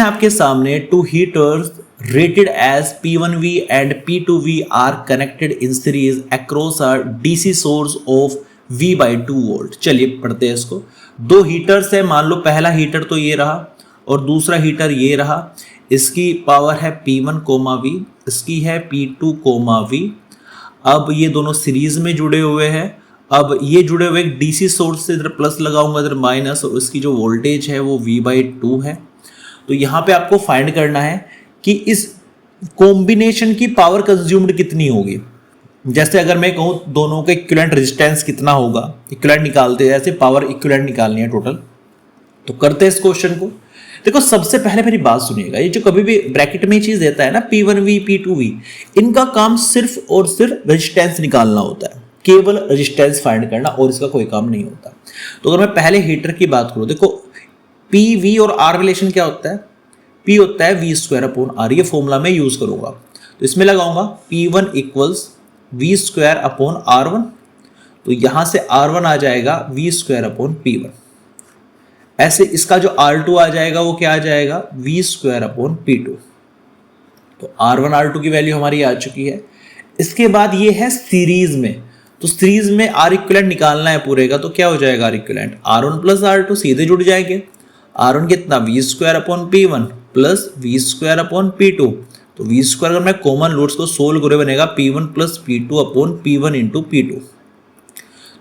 आपके सामने two heaters rated as P1V and P2V are connected in series across a DC source of V by 2 volt। चलिए पढ़ते हैं इसको। दो हीटर्स है, मान लो पहला हीटर तो ये रहा और दूसरा हीटर ये रहा। इसकी पावर है P1, V, इसकी है P2, V। अब ये दोनों सीरीज में जुड़े हुए हैं। अब ये जुड़े हुए एक डीसी सोर्स से इधर प्लस लगाऊंगा, इधर माइनस, और इसकी जो वोल्टेज है वो V by 2 है। तो यहाँ पे आपको फाइंड करना है कि इस कॉम्बिनेशन की पावर कंज्यूम्ड कितनी होगी। जैसे अगर मैं कहूँ दोनों का इक्विवेलेंट रेजिस्टेंस कितना होगा, इक्विवेलेंट निकालते हैं, ऐसे पावर इक्विवेलेंट निकालनी है टोटल। तो करते हैं इस क्वेश्चन को। देखो सबसे पहले मेरी बात सुनिएगा, ये जो कभी भी ब्रैकेट में चीज देता है ना P1V, P2V, इनका काम सिर्फ और सिर्फ रेजिस्टेंस निकालना होता है, केवल रेजिस्टेंस फाइंड करना, और इसका कोई काम नहीं होता। तो अगर मैं पहले हीटर की बात करूँ, देखो PV और R रिलेशन क्या होता है, P होता है V²/R, ये फॉर्मूला में यूज करूंगा। तो इसमें लगाऊंगा P1 = V²/R1, तो यहां से R1 आ जाएगा V²/P1। ऐसे इसका जो R2 आ जाएगा वो क्या आ जाएगा, V²/P2। तो R1 R2 की वैल्यू हमारी आ चुकी है। इसके बाद ये है सीरीज में, तो सीरीज में R इक्विवेलेंट निकालना है पूरे का। तो क्या हो जाएगा R इक्विवेलेंट, R1 + R2 सीधे जुड़ जाएंगे। R1 कितना, V²/P1 प्लस V²/P2। तो V² अगर मैं कॉमन रूट्स को सोल्व करूँ बनेगा P1 + P2/P1 × P2।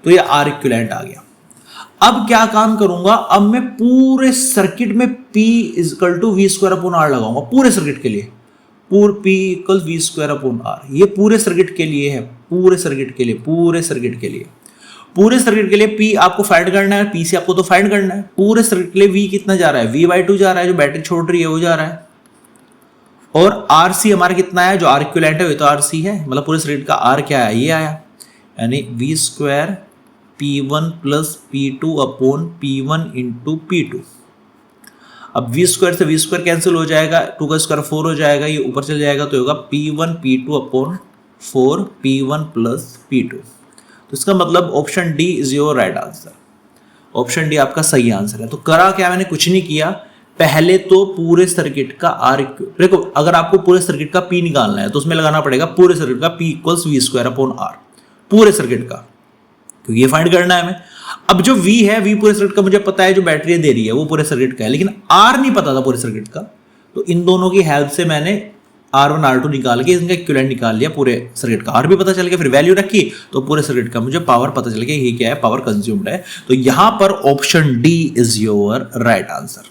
तो ये R इक्विवेलेंट आ गया। अब क्या काम करूंगा, अब मैं पूरे सर्किट में P = V²/R लगाऊंगा, पूरे सर्किट के लिए। P = V²/R, ये पूरे सर्किट के लिए है, पूरे सर्किट के लिए, पूरे सर्किट के लिए, पूरे सर्किट के लिए P आपको फाइंड करना है, P से आपको तो फाइंड करना है। पूरे सर्किट के लिए V कितना जा रहा है, V by 2 जा रहा है, जो बैटरी छोड़ रही है वो जा रहा है। और RC हमारा कितना है, जो R इक्विवेलेंट है वो तो RC है, मतलब पूरे सर्किट का R क्या है, ये आया, यानी V² P1 + P2/P1 × P2। अब V² से V² कैंसिल हो जाएगा, 2 का स्क्वायर 4 हो जाएगा, ये ऊपर चल जाएगा तो होगा P1 P2/4 P1 + P2। तो इसका मतलब option D is your right answer. Option D आपका सही आंसर है। तो करा क्या, मैंने कुछ नहीं किया, पहले तो पूरे सर्किट का R, देखो अगर आपको पूरे सर्किट का P निकालना है तो उसमें लगाना पड़ेगा पूरे सर्किट का P = V²/R, पूरे सर्किट का, तो ये फाइंड करना है हमें। अब जो V है, V पूरे सर्किट का मुझे पता है, जो बैटरी दे रही है वो पूरे सर्किट का है, लेकिन R नहीं पता था पूरे सर्किट का। तो इन दोनों की हेल्प से मैंने R1 R2 निकाल के इनका इक्विवेलेंट निकाल लिया, पूरे सर्किट का R भी पता चल गया, फिर वैल्यू रखी तो पूरे सर्किट का मुझे पावर पता चल गया, ये क्या है, पावर कंज्यूम्ड है। तो यहां पर option D is your right answer.